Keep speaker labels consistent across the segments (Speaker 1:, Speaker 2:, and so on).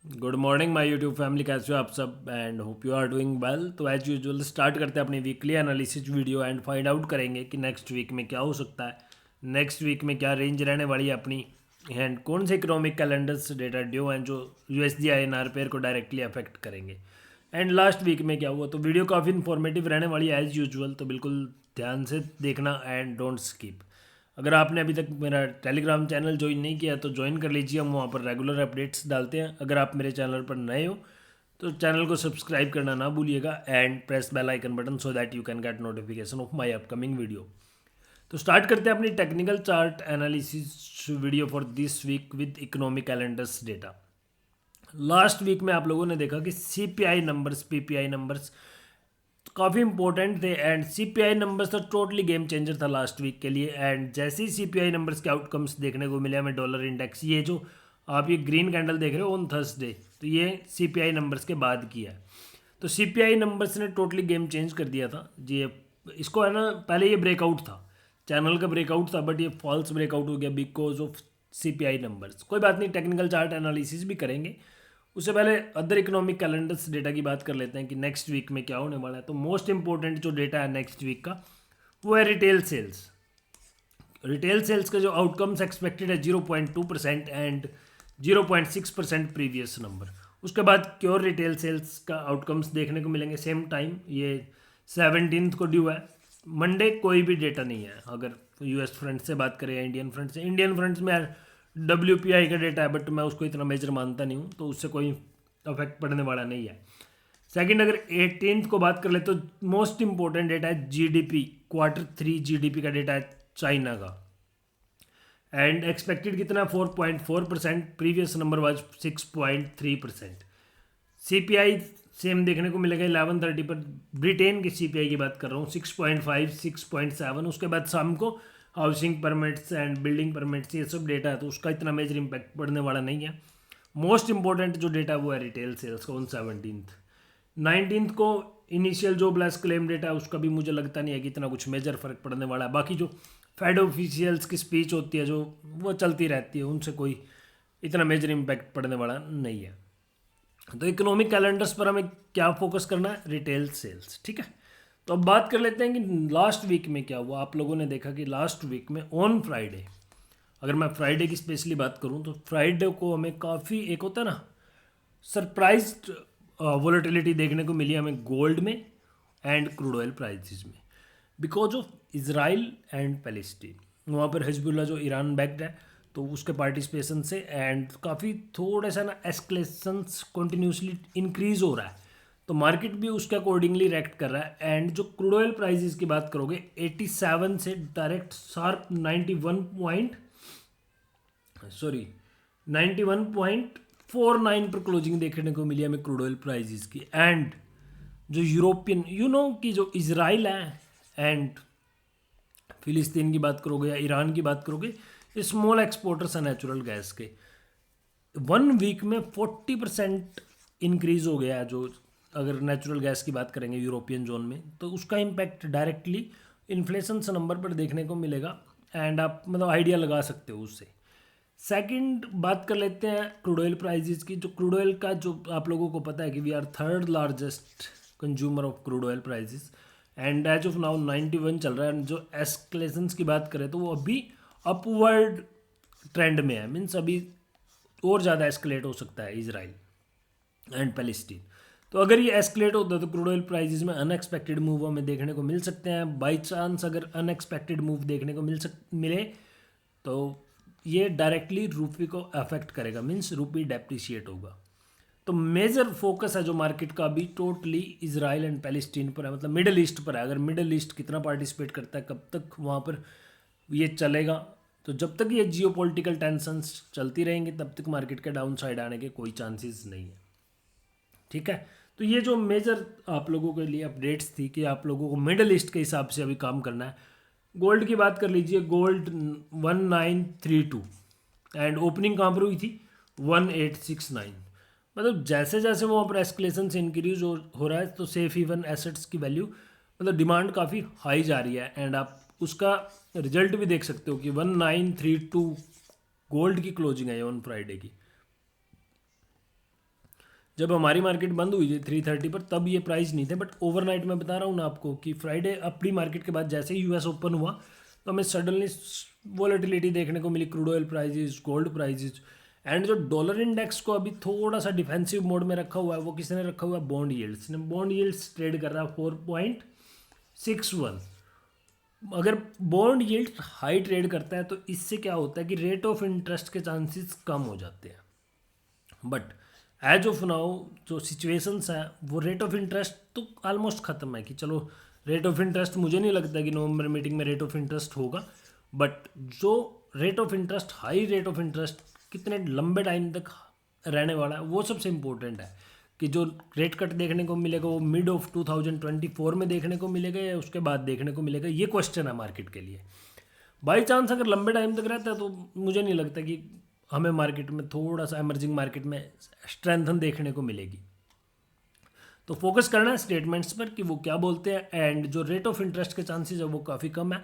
Speaker 1: Good morning my YouTube family, कैसे हो आप सब and hope you are doing well. तो एज यूजुअल स्टार्ट करते हैं अपनी weekly analysis video and find out करेंगे कि नेक्स्ट वीक में क्या हो सकता है, नेक्स्ट वीक में क्या रेंज रहने वाली है अपनी, एंड कौन से इकोनॉमिक कैलेंडर्स डेटा ड्यू हैं जो यूएसडी आईएनआर पेयर को डायरेक्टली अफेक्ट करेंगे, एंड लास्ट वीक में क्या हुआ। तो वीडियो काफ़ी इन्फॉर्मेटिव रहने वाली है एज यूजुअल, तो बिल्कुल ध्यान से देखना एंड डोंट स्किप। अगर आपने अभी तक मेरा टेलीग्राम चैनल ज्वाइन नहीं किया तो ज्वाइन कर लीजिए, हम वहाँ पर रेगुलर अपडेट्स डालते हैं। अगर आप मेरे चैनल पर नए हो तो चैनल को सब्सक्राइब करना ना भूलिएगा and press bell icon button so that you can get notification of my upcoming video. तो स्टार्ट करते हैं अपनी technical chart analysis video for this week with economic calendars data. Last week में आप लोगों ने देखा कि सीपीआई नंबर्स, पीपीआई नंबर्स काफ़ी इंपॉर्टेंट थे एंड सीपीआई नंबर्स तो टोटली गेम चेंजर था लास्ट वीक के लिए। एंड जैसे ही सीपीआई नंबर्स के आउटकम्स देखने को मिले हमें, डॉलर इंडेक्स, ये जो आप ये ग्रीन कैंडल देख रहे हो ऑन थर्सडे, तो ये सीपीआई नंबर्स के बाद किया है। तो सीपीआई नंबर्स ने टोटली गेम चेंज कर दिया था जी। इसको है ना, पहले ये ब्रेकआउट था, चैनल का ब्रेकआउट था, बट ये फॉल्स ब्रेकआउट हो गया बिकॉज ऑफ सीपीआई नंबर्स। कोई बात नहीं, टेक्निकल चार्ट एनालिसिस भी करेंगे। उससे पहले अदर इकोनॉमिक कैलेंडर्स डेटा की बात कर लेते हैं कि नेक्स्ट वीक में क्या होने वाला है। तो मोस्ट इंपॉर्टेंट जो डेटा है नेक्स्ट वीक का वो है रिटेल सेल्स। रिटेल सेल्स का जो आउटकम्स एक्सपेक्टेड है 0.2% एंड 0.6% प्रीवियस नंबर। उसके बाद क्योर रिटेल सेल्स का आउटकम्स देखने को मिलेंगे सेम टाइम, ये 17 को ड्यू है। मंडे कोई भी डेटा नहीं है अगर यूएस फ्रंट से बात करें या इंडियन फ्रंट से। इंडियन फ्रंट में WPI का डेटा है बट मैं उसको इतना मेजर मानता नहीं हूँ, तो उससे कोई अफेक्ट पड़ने वाला नहीं है। सेकंड, अगर 18 को बात कर ले तो मोस्ट इंपॉर्टेंट डेटा है जीडीपी, Q3 जीडीपी का डेटा है चाइना का। एंड एक्सपेक्टेड कितना, 4.4%, previous number was 6.3%। CPI same देखने को मिलेगा 11:30 पर। ब्रिटेन के सीपीआई की बात कर रहा हूँ, 6.5, 6.7। उसके बाद शाम को housing permits and building permits, ये सब डेटा है, तो उसका इतना मेजर इम्पैक्ट पड़ने वाला नहीं है। मोस्ट इंपॉर्टेंट जो डेटा वो है रिटेल सेल्स का ऑन 17। 19 को इनिशियल जॉबलेस क्लेम डेटा है, उसका भी मुझे लगता नहीं है कि इतना कुछ मेजर फर्क पड़ने वाला है। बाकी जो फेड ऑफिशियल्स की स्पीच होती है जो वो चलती रहती है, उनसे कोई इतना मेजर इम्पैक्ट पड़ने वाला नहीं है। तो इकोनॉमिक कैलेंडर्स पर हमें क्या फोकस करना है, रिटेल सेल्स, ठीक है। तो अब बात कर लेते हैं कि लास्ट वीक में क्या हुआ। आप लोगों ने देखा कि लास्ट वीक में ऑन फ्राइडे, अगर मैं फ्राइडे की स्पेशली बात करूं तो फ्राइडे को हमें काफ़ी, एक होता है ना, सरप्राइज वोलेटिलिटी देखने को मिली हमें गोल्ड में एंड क्रूड ऑयल प्राइसेस में, because of Israel and Palestine. वहाँ पर हिजबुल्ला जो ईरान बैक्ड है, तो उसके पार्टिसिपेशन से एंड काफ़ी थोड़ा सा ना एस्केलेशंस कंटिन्यूसली इंक्रीज हो रहा है, तो मार्केट भी उसके अकॉर्डिंगली रिएक्ट कर रहा है। एंड जो क्रूड ऑयल प्राइसेस की बात करोगे 87 से डायरेक्ट शार्प 91 पर क्लोजिंग देखने को मिली हमें क्रूड ऑयल प्राइसेस की। एंड जो यूरोपियन, की जो इजराइल है एंड फिलिस्तीन की बात करोगे या ईरान की बात करोगे, स्मॉल एक्सपोर्टर्स हैं नेचुरल गैस के। 1 वीक में 40% इंक्रीज हो गया है जो, अगर नेचुरल गैस की बात करेंगे यूरोपियन जोन में, तो उसका इम्पैक्ट डायरेक्टली इन्फ्लेशन से नंबर पर देखने को मिलेगा एंड आप मतलब आइडिया लगा सकते हो उससे। सेकंड बात कर लेते हैं क्रूड ऑयल प्राइजेस की। जो क्रूड ऑयल का, जो आप लोगों को पता है कि we are third largest consumer of crude oil prices and as of now 91 चल रहा है। जो एस्केलेशंस की बात करें तो वो अभी अपवर्ड ट्रेंड में है, मीन्स अभी और ज़्यादा एस्केलेट हो सकता है इजराइल एंड पैलेस्टीन। तो अगर ये एस्केलेट होता है तो क्रूड ऑयल प्राइसेस में अनएक्सपेक्टेड मूव हमें देखने को मिल सकते हैं। बाई चांस अगर अनएक्सपेक्टेड मूव देखने को मिले तो ये डायरेक्टली रूपी को अफेक्ट करेगा, मीन्स रूपी डेप्रिशिएट होगा। तो मेजर फोकस है जो मार्केट का अभी टोटली इजराइल एंड पैलेस्टीन पर है, मतलब मिडल ईस्ट पर है। अगर मिडल ईस्ट कितना पार्टिसिपेट करता है, कब तक वहाँ पर ये चलेगा, तो जब तक ये जियोपॉलिटिकल टेंशंस चलती रहेंगी तब तक मार्केट के डाउन साइड आने के कोई चांसेस नहीं है, ठीक है। तो ये जो मेजर आप लोगों के लिए अपडेट्स थी कि आप लोगों को मिडल ईस्ट के हिसाब से अभी काम करना है। गोल्ड की बात कर लीजिए, गोल्ड 1932 एंड ओपनिंग कहाँ पर हुई थी, 1869। मतलब जैसे जैसे वहाँ पर एस्केलेशन से इंक्रीज हो रहा है तो सेफ हेवन एसेट्स की वैल्यू, मतलब डिमांड काफ़ी हाई जा रही है एंड आप उसका रिजल्ट भी देख सकते हो कि 1932 गोल्ड की क्लोजिंग है ऑन फ्राइडे की। जब हमारी मार्केट बंद हुई थी 330 पर तब ये प्राइस नहीं थे, बट ओवरनाइट मैं बता रहा हूँ ना आपको कि फ्राइडे अपनी मार्केट के बाद जैसे ही यूएस ओपन हुआ तो हमें सडनली वॉलेटिलिटी देखने को मिली, crude oil prices, gold prices. And जो डॉलर इंडेक्स को अभी थोड़ा सा डिफेंसिव मोड में रखा हुआ है, वो किसने रखा हुआ है? बॉन्ड यील्ड्स ने। बॉन्ड यील्ड्स ट्रेड कर रहा है 4.61। अगर बॉन्ड यील्ड हाई ट्रेड करता है तो इससे क्या होता है कि रेट ऑफ इंटरेस्ट के चांसेस कम हो जाते हैं। बट एज ऑफ नाउ जो सिचुएशंस है वो रेट ऑफ इंटरेस्ट तो ऑलमोस्ट ख़त्म है कि चलो रेट ऑफ इंटरेस्ट, मुझे नहीं लगता कि नवंबर मीटिंग में रेट ऑफ इंटरेस्ट होगा। बट जो rate of interest, high rate of interest कितने लंबे टाइम तक रहने वाला है वो सबसे इम्पोर्टेंट है। कि जो रेट कट देखने को मिलेगा वो मिड ऑफ 2024 में देखने को मिलेगा या उसके बाद देखने को मिलेगा, ये क्वेश्चन है मार्केट के लिए। बाई चांस अगर लंबे टाइम तक रहता है तो मुझे नहीं लगता कि हमें मार्केट में थोड़ा सा इमर्जिंग मार्केट में स्ट्रेंथन देखने को मिलेगी। तो फोकस करना है स्टेटमेंट्स पर कि वो क्या बोलते हैं। एंड जो रेट ऑफ इंटरेस्ट के चांसेस है वो काफ़ी कम है।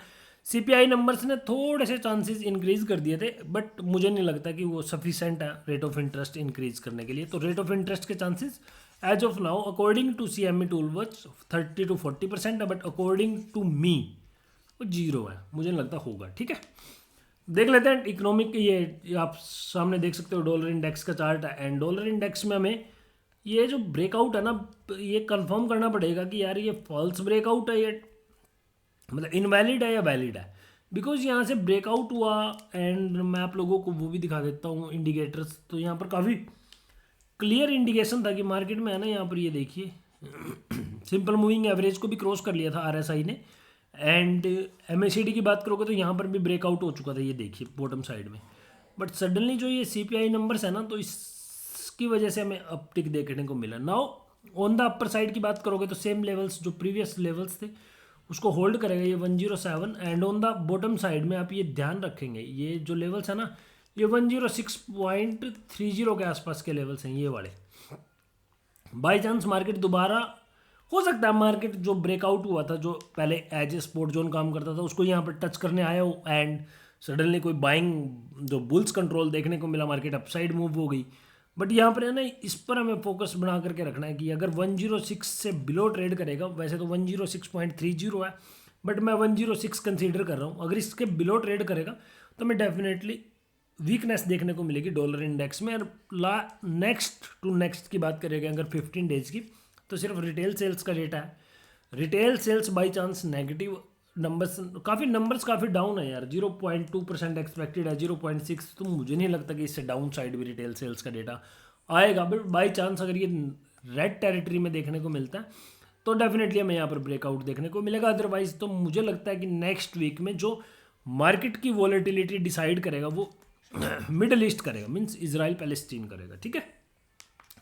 Speaker 1: सीपीआई नंबर्स ने थोड़े से चांसेस इंक्रीज कर दिए थे, बट मुझे नहीं लगता कि वो सफिशेंट है रेट ऑफ इंटरेस्ट इंक्रीज करने के लिए। तो रेट ऑफ इंटरेस्ट के chances as of now according to CME tool watch 30 to 40% है, बट अकॉर्डिंग टू मी वो 0 है, मुझे नहीं लगता होगा। ठीक है, देख लेते हैं इकोनॉमिक। ये आप सामने देख सकते हो डॉलर इंडेक्स का चार्ट है। एंड डॉलर इंडेक्स में हमें ये जो ब्रेकआउट है ना, ये कंफर्म करना पड़ेगा कि यार ये फॉल्स ब्रेकआउट है, ये मतलब इनवैलिड है या वैलिड है। बिकॉज यहाँ से ब्रेकआउट हुआ एंड मैं आप लोगों को वो भी दिखा देता हूँ इंडिकेटर्स। तो यहाँ पर काफ़ी क्लियर इंडिकेशन था कि मार्केट में है ना, यहाँ पर ये देखिए सिंपल मूविंग एवरेज को भी क्रॉस कर लिया था RSI ने। एंड MACD की बात करोगे तो यहाँ पर भी ब्रेकआउट हो चुका था, ये देखिए बॉटम साइड में। बट सडनली जो ये CPI नंबर्स है ना, तो इसकी वजह से हमें अपटिक देखने को मिला। Now on the upper side की बात करोगे तो सेम लेवल्स जो प्रीवियस लेवल्स थे उसको होल्ड करेगा ये 107। And on the bottom side में आप ये ध्यान रखेंगे, ये जो लेवल्स है ना, ये 106.30 के आसपास के लेवल्स हैं ये वाले। बाई चांस मार्केट दोबारा, हो सकता है मार्केट जो ब्रेकआउट हुआ था, जो पहले एज ए स्पोर्ट जोन काम करता था, उसको यहाँ पर टच करने आया हो एंड सडनली कोई बाइंग जो बुल्स कंट्रोल देखने को मिला, मार्केट अपसाइड मूव हो गई। बट यहाँ पर है ना, इस पर हमें फोकस बना करके रखना है कि अगर 106 से बिलो ट्रेड करेगा, वैसे तो 106.30 है, बट मैं 106 कंसीडर कर रहा हूँ। अगर इसके बिलो ट्रेड करेगा तो मैं डेफिनेटली वीकनेस देखने को मिलेगी डॉलर इंडेक्स में। और नेक्स्ट टू नेक्स्ट की बात करेंगे अगर 15 डेज की, तो सिर्फ रिटेल सेल्स का डेटा है। Retail sales by chance negative numbers काफ़ी डाउन है यार, 0.2% एक्सपेक्टेड है, 0.6। तो मुझे नहीं लगता कि इससे डाउन साइड भी रिटेल सेल्स का डेटा आएगा। बट बाई चांस अगर ये रेड टेरिटरी में देखने को मिलता है तो डेफिनेटली हमें यहाँ पर ब्रेकआउट देखने को मिलेगा। अदरवाइज तो मुझे लगता है कि नेक्स्ट वीक में जो मार्केट की वॉलेटिलिटी डिसाइड करेगा वो मिडल ईस्ट करेगा, मीन्स इजराइल पैलेस्टीन करेगा। ठीक है,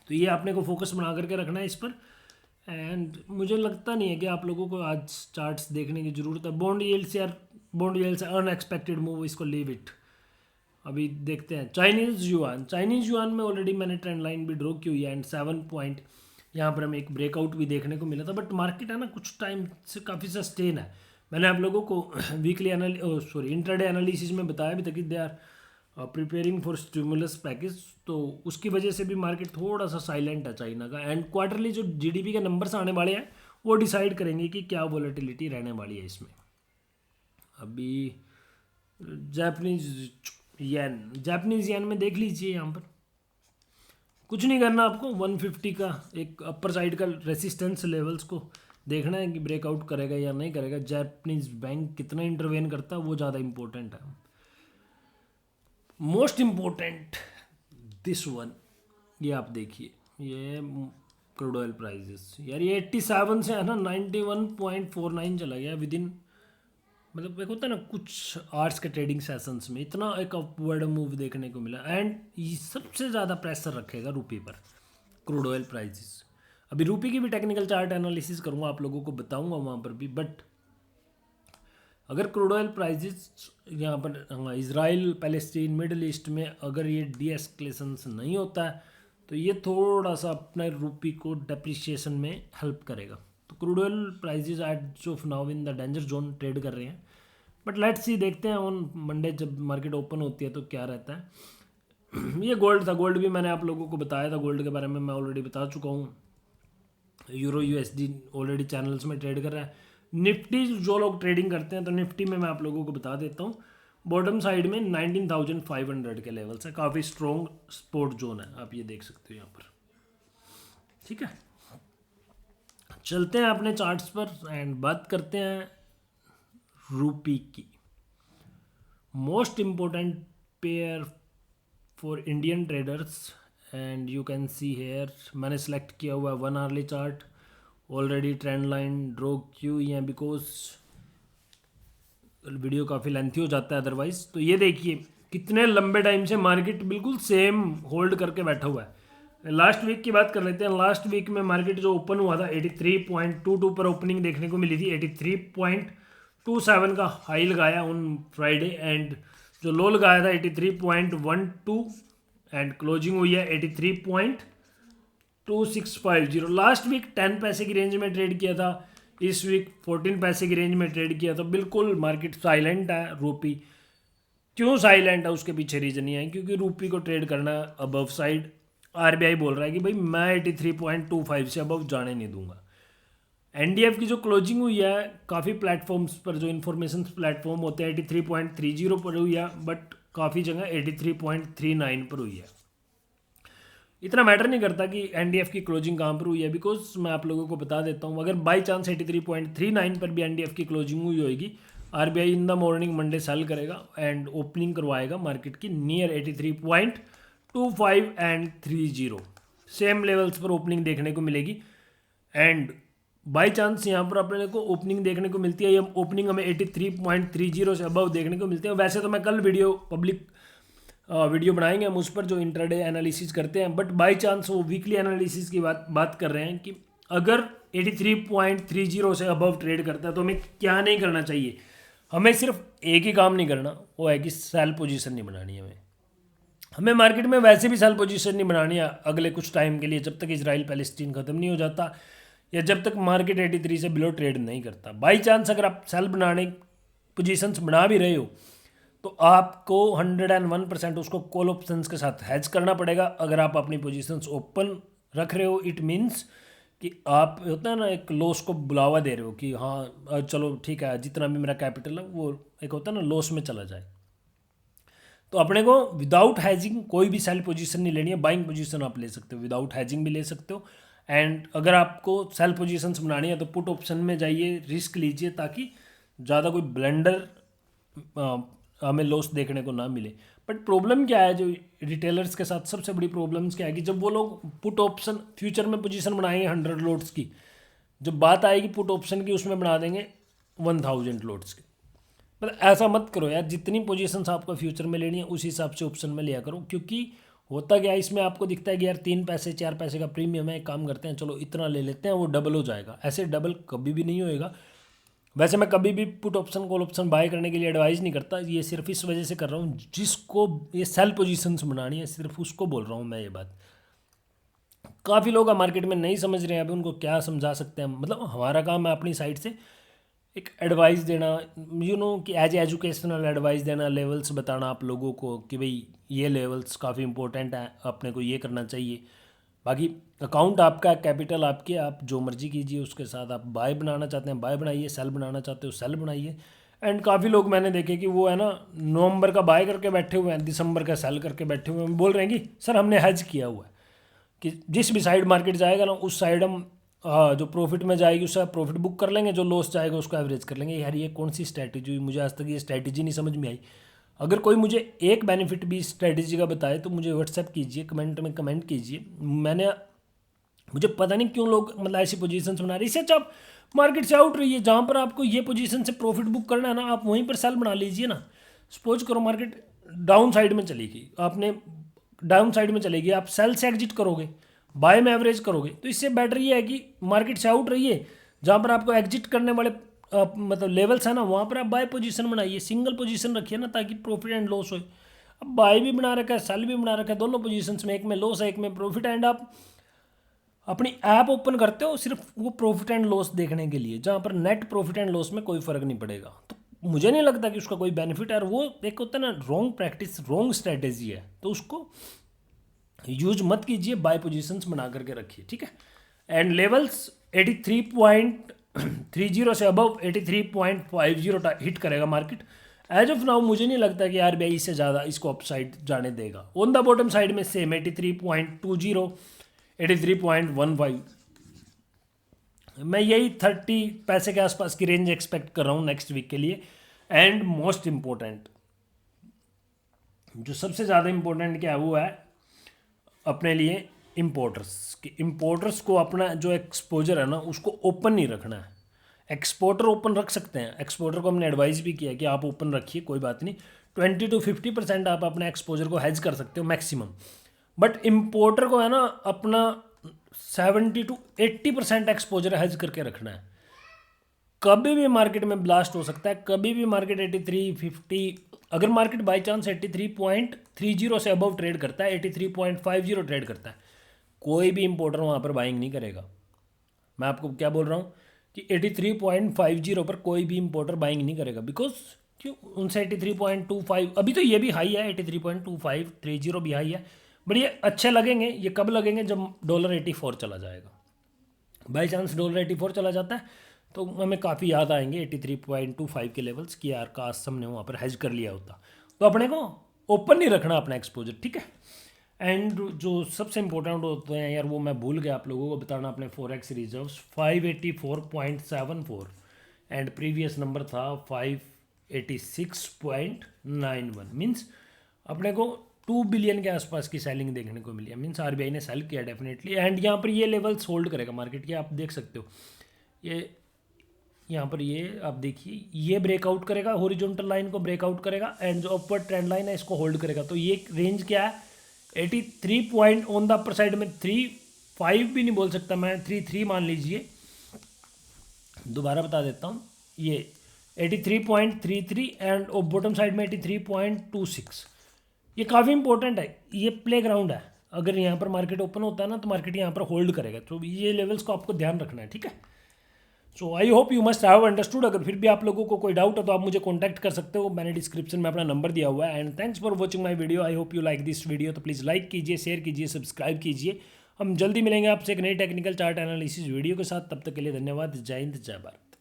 Speaker 1: तो ये आपने को फोकस बना करके रखना है इस पर। एंड मुझे लगता नहीं है कि आप लोगों को आज चार्ट्स देखने की ज़रूरत है। बॉन्ड यील्ड्स यार, बॉन्ड यील्ड्स अनएक्सपेक्टेड मूव, इसको लीव इट। अभी देखते हैं चाइनीज़ युआन में ऑलरेडी मैंने ट्रेंड लाइन भी ड्रॉ की हुई है। एंड 7 पॉइंट यहाँ पर हमें एक ब्रेकआउट भी देखने को मिला था। बट मार्केट है ना कुछ टाइम से काफ़ी सस्टेन है। मैंने आप लोगों को वीकली इंट्राडे एनालिसिस में बताया भी था कि they are preparing for stimulus package. तो उसकी वजह से भी मार्केट थोड़ा सा साइलेंट है चाइना का। एंड क्वार्टरली जो GDP के नंबर्स आने वाले हैं वो डिसाइड करेंगे कि क्या वॉलेटिलिटी रहने वाली है इसमें। अभी जापानीज येन में देख लीजिए, यहाँ पर कुछ नहीं करना आपको। 150 का एक अपर साइड का रेसिस्टेंस लेवल्स को देखना है कि ब्रेकआउट करेगा या नहीं करेगा। जापानीज बैंक कितना इंटरवेन करता है वो ज़्यादा इंपॉर्टेंट है। मोस्ट इम्पोर्टेंट दिस वन, ये आप देखिए, ये क्रूड ऑयल प्राइजेस यार, ये 87 से है ना 91.49 चला गया विद इन, मतलब एक होता है ना कुछ आवर्स के ट्रेडिंग सेशंस में इतना एक अपवर्ड मूव देखने को मिला। एंड ये सबसे ज़्यादा प्रेशर रखेगा रुपये पर, क्रूड ऑयल प्राइजेस। अभी रुपये की भी टेक्निकल चार्ट एनालिसिस करूँगा, आप लोगों को बताऊँगा वहाँ पर भी। बट अगर क्रूड ऑयल प्राइजेस यहाँ पर इजराइल पैलेस्टीन मिडल ईस्ट में अगर ये डीएस्केलेशंस नहीं होता है तो ये थोड़ा सा अपने रुपये को डेप्रिसिएशन में हेल्प करेगा। तो crude oil prices at of now in the danger zone trade कर रहे हैं। बट लेट्स सी, देखते हैं ऑन मंडे जब मार्केट ओपन होती है तो क्या रहता है। ये गोल्ड था, गोल्ड भी मैंने आप लोगों को बताया था, गोल्ड के बारे में मैं ऑलरेडी बता चुका हूँ। यूरो यूएसडी ऑलरेडी चैनल्स में ट्रेड कर रहा है। निफ्टी जो लोग ट्रेडिंग करते हैं तो निफ्टी में मैं आप लोगों को बता देता हूँ, बॉटम साइड में 19,500 के लेवल्स है, काफ़ी स्ट्रॉन्ग सपोर्ट जोन है, आप ये देख सकते हो यहाँ पर। ठीक है, चलते हैं अपने चार्ट्स पर एंड बात करते हैं रूपी की। Most important pair for Indian traders and you can see here मैंने सेलेक्ट किया हुआ है 1 hourly chart. Already trend line draw की हुई है बिकॉज वीडियो काफ़ी लेंथी हो जाता है अदरवाइज। तो ये देखिए कितने लंबे टाइम से मार्केट बिल्कुल सेम होल्ड करके बैठा हुआ है। लास्ट वीक की बात कर लेते हैं। लास्ट वीक में मार्केट जो ओपन हुआ था 83.22 पर ओपनिंग देखने को मिली थी। 83.27 का हाई लगाया ऑन फ्राइडे एंड जो लो लगाया था 83.12 एंड क्लोजिंग हुई है 83.2650। लास्ट वीक 10 पैसे की रेंज में ट्रेड किया था, इस वीक 14 पैसे की रेंज में ट्रेड किया था। बिल्कुल मार्केट साइलेंट है। रूपी क्यों साइलेंट है उसके पीछे रीजन ये है क्योंकि रूपी को ट्रेड करना अबव साइड। आरबीआई बोल रहा है कि भाई मैं 83.25 से अबव जाने नहीं दूंगा। एनडीएफ की जो क्लोजिंग हुई है काफ़ी प्लेटफॉर्म्स पर जो इन्फॉर्मेशन प्लेटफॉर्म होते हैं 83.30 पर हुई है, बट काफ़ी जगह 83.39 पर हुई है। इतना मैटर नहीं करता कि एनडीएफ की क्लोजिंग कहाँ पर हुई है बिकॉज मैं आप लोगों को बता देता हूँ अगर बाई चांस 83.39 पर भी एनडीएफ की क्लोजिंग हुई होगी, RBI in the morning Monday cell करेगा एंड ओपनिंग करवाएगा मार्केट की नियर 83.25 एंड 30 सेम लेवल्स पर ओपनिंग देखने को मिलेगी। एंड बाई चांस यहाँ पर अपने को ओपनिंग देखने को मिलती है, ये ओपनिंग हमें 83.30 से अबव देखने को मिलते हैं। वैसे तो मैं कल वीडियो बनाएंगे हम उस पर जो इंट्राडे एनालिसिस करते हैं, बट बाई चांस वो वीकली एनालिसिस की बात कर रहे हैं कि अगर 83.30 से अबव ट्रेड करता है तो हमें क्या नहीं करना चाहिए। हमें सिर्फ एक ही काम नहीं करना, वो है कि सेल पोजीशन नहीं बनानी है। हमें मार्केट में वैसे भी सेल पोजीशन नहीं बनानी है अगले कुछ टाइम के लिए, जब तक इजराइल पैलेस्टीन ख़त्म नहीं हो जाता या जब तक मार्केट 83 से बिलो ट्रेड नहीं करता। बाई चांस अगर आप सेल बनाने पोजीशंस बना भी रहे हो तो आपको 101% उसको कॉल ऑप्शंस के साथ हैज करना पड़ेगा। अगर आप अपनी पोजीशंस ओपन रख रहे हो इट मीन्स कि आप होता है ना एक लॉस को बुलावा दे रहे हो कि हाँ चलो ठीक है जितना भी मेरा कैपिटल है वो एक होता है ना लॉस में चला जाए। तो अपने को विदाउट हैजिंग कोई भी सेल पोजीशन नहीं लेनी है। बाइंग पोजीशन आप ले सकते हो, विदाउट हैजिंग भी ले सकते हो। एंड अगर आपको सेल पोजीशंस बनानी है तो पुट ऑप्शन में जाइए, रिस्क लीजिए ताकि ज़्यादा कोई ब्लेंडर हमें लॉस देखने को ना मिले। बट प्रॉब्लम क्या है जो रिटेलर्स के साथ सबसे बड़ी प्रॉब्लम्स क्या है कि जब वो लोग पुट ऑप्शन फ्यूचर में पोजीशन बनाएंगे 100 लॉट्स की, जब बात आएगी पुट ऑप्शन की उसमें बना देंगे 1000 लॉट्स की। मतलब ऐसा मत करो यार, जितनी पोजीशंस आपको फ्यूचर में लेनी है उस हिसाब से ऑप्शन में लिया करो। क्योंकि होता क्या है इसमें आपको दिखता है कि यार 3 पैसे 4 पैसे का प्रीमियम है, एक काम करते हैं चलो इतना ले लेते हैं, वो डबल हो जाएगा। ऐसे डबल कभी भी नहीं होएगा। वैसे मैं कभी भी put option call option buy करने के लिए एडवाइस नहीं करता, ये सिर्फ इस वजह से कर रहा हूँ जिसको ये सेल पोजीशंस बनानी है सिर्फ उसको बोल रहा हूँ मैं ये बात। काफ़ी लोग मार्केट में नहीं समझ रहे हैं, अभी उनको क्या समझा सकते हैं। मतलब हमारा काम है अपनी साइड से एक एडवाइस देना, कि एज एजुकेशनल एडवाइस देना, लेवल्स बताना आप लोगों को कि भाई ये लेवल्स काफ़ी इंपॉर्टेंट है, अपने को ये करना चाहिए। बाकी अकाउंट आपका, कैपिटल आपकी, आप जो मर्जी कीजिए उसके साथ। आप बाय बनाना चाहते हैं बाय बनाइए, सेल बनाना चाहते हो सेल बनाइए। एंड काफ़ी लोग मैंने देखे कि वो है ना नवंबर का बाय करके बैठे हुए हैं, दिसंबर का सेल करके बैठे हुए हैं, बोल रहे हैं कि सर हमने हेज किया हुआ है कि जिस भी साइड मार्केट जाएगा ना उस साइड हम जो प्रॉफिट में जाएगी उसका प्रॉफिट बुक कर लेंगे, जो लॉस जाएगा उसको एवरेज कर लेंगे। यार ये कौन सी स्ट्रैटेजी हुई, मुझे आज तक ये स्ट्रैटेजी नहीं समझ में आई। अगर कोई मुझे एक बेनिफिट भी स्ट्रैटेजी का बताए तो मुझे व्हाट्सएप कीजिए, कमेंट में कमेंट कीजिए। मुझे पता नहीं क्यों लोग मतलब ऐसी पोजीशन बना रहे हैं। इससे अच्छा आप मार्केट से आउट रहिए, जहाँ पर आपको ये पोजीशन से प्रॉफिट बुक करना है ना आप वहीं पर सेल बना लीजिए ना। सपोज करो मार्केट डाउन साइड में चलेगी, आपने डाउन साइड में चलेगी, आप सेल से एग्जिट करोगे, बाय में एवरेज करोगे, तो इससे बेटर ये है कि मार्केट से आउट रहिए, जहाँ पर आपको एग्जिट करने वाले मतलब लेवल्स है ना वहाँ पर आप बाय पोजीशन बनाइए, सिंगल पोजीशन रखिए ना ताकि प्रॉफिट एंड लॉस हो। अब बाय भी बना रखा है सेल भी बना रखा है, दोनों पोजीशंस में, एक में लॉस है एक में प्रॉफिट, एंड आप अपनी ऐप ओपन करते हो सिर्फ वो प्रॉफिट एंड लॉस देखने के लिए, जहाँ पर नेट प्रॉफिट एंड लॉस में कोई फ़र्क नहीं पड़ेगा। तो मुझे नहीं लगता कि उसका कोई बेनिफिट है, और वो एक होता है ना रॉन्ग प्रैक्टिस, रॉन्ग स्ट्रेटेजी है, तो उसको यूज मत कीजिए, बाय पोजीशंस बना करके रखिए, ठीक है। एंड लेवल्स 83.30 से अबव 83.50 हिट करेगा मार्केट। एज ऑफ नाउ मुझे नहीं लगता कि आरबीआई इससे ज़्यादा इसको अपसाइड जाने देगा। ऑन द बॉटम साइड में सेम 83.20, 83.15, मैं यही 30 पैसे के आसपास की रेंज एक्सपेक्ट कर रहा हूँ नेक्स्ट वीक के लिए। एंड मोस्ट इम्पोर्टेंट, जो सबसे ज़्यादा इम्पोर्टेंट क्या है वो है अपने लिए इम्पोर्टर्स को अपना जो एक्सपोजर है ना उसको ओपन नहीं रखना है। एक्सपोर्टर ओपन रख सकते हैं, एक्सपोर्टर को हमने एडवाइस भी किया कि आप ओपन रखिए, कोई बात नहीं, 20 to 50% आप अपने एक्सपोजर को हेज कर सकते हो मैक्सिमम। बट इम्पोर्टर को है ना अपना 70 to 80% एक्सपोजर हेज करके रखना है। कभी भी मार्केट में ब्लास्ट हो सकता है, कभी भी मार्केट 83.50, अगर मार्केट बाई चांस 83.30 से अबव ट्रेड करता है, 83.50 ट्रेड करता है, कोई भी इंपोर्टर वहाँ पर बाइंग नहीं करेगा। मैं आपको क्या बोल रहा हूँ कि 83.50 पर कोई भी इंपोर्टर बाइंग नहीं करेगा, बिकॉज क्यों, उनसे 83.25, अभी तो ये भी हाई है, 83.25, 30 भी हाई है, बट ये अच्छे लगेंगे। ये कब लगेंगे, जब $84 चला जाएगा। बाई चांस $84 चला जाता है तो हमें काफ़ी याद आएंगे 83.25 के लेवल्स कि यार काश हमने वहाँ पर हेज कर लिया होता। तो अपने को ओपन नहीं रखना अपना एक्सपोजर, ठीक है। एंड जो सबसे इंपॉर्टेंट होते हैं यार, वो मैं भूल गया आप लोगों को बताना, अपने forex reserves 584.74 and previous number था 586.91, मीन्स अपने को 2 बिलियन के आसपास की सेलिंग देखने को मिली है। मीन्स आरबीआई ने सेल किया डेफिनेटली, एंड यहाँ पर ये लेवल्स होल्ड करेगा मार्केट के, आप देख सकते हो। ये यहाँ पर ये आप देखिए, ये ब्रेकआउट करेगा, हॉरिजॉन्टल लाइन को ब्रेकआउट करेगा, एंड जो अपवर्ड ट्रेंड लाइन है इसको होल्ड करेगा। तो ये रेंज क्या है, 83 point on the upper side में, 35 भी नहीं बोल सकता मैं, 33 मान लीजिए। दोबारा बता देता हूँ, ये 83.33 एंड बॉटम साइड में 83.26। ये काफ़ी इंपॉर्टेंट है, ये प्ले ग्राउंड है। अगर यहाँ पर मार्केट ओपन होता है ना तो मार्केट यहाँ पर होल्ड करेगा, तो ये लेवल्स को आपको ध्यान रखना है, ठीक है। So I hope you must have understood. अगर फिर भी आप लोगों को कोई डाउट है तो आप मुझे कॉन्टैक्ट कर सकते हो, मैंने डिस्क्रिप्शन में अपना नंबर दिया हुआ है। And thanks for watching my video, I hope you like this video. तो प्लीज़ लाइक कीजिए, शेयर कीजिए, सब्सक्राइब कीजिए। हम जल्दी मिलेंगे आपसे एक नई टेक्निकल चार्ट एनालिसिस वीडियो के साथ। तब तक के लिए धन्यवाद। जय हिंद, जय भारत।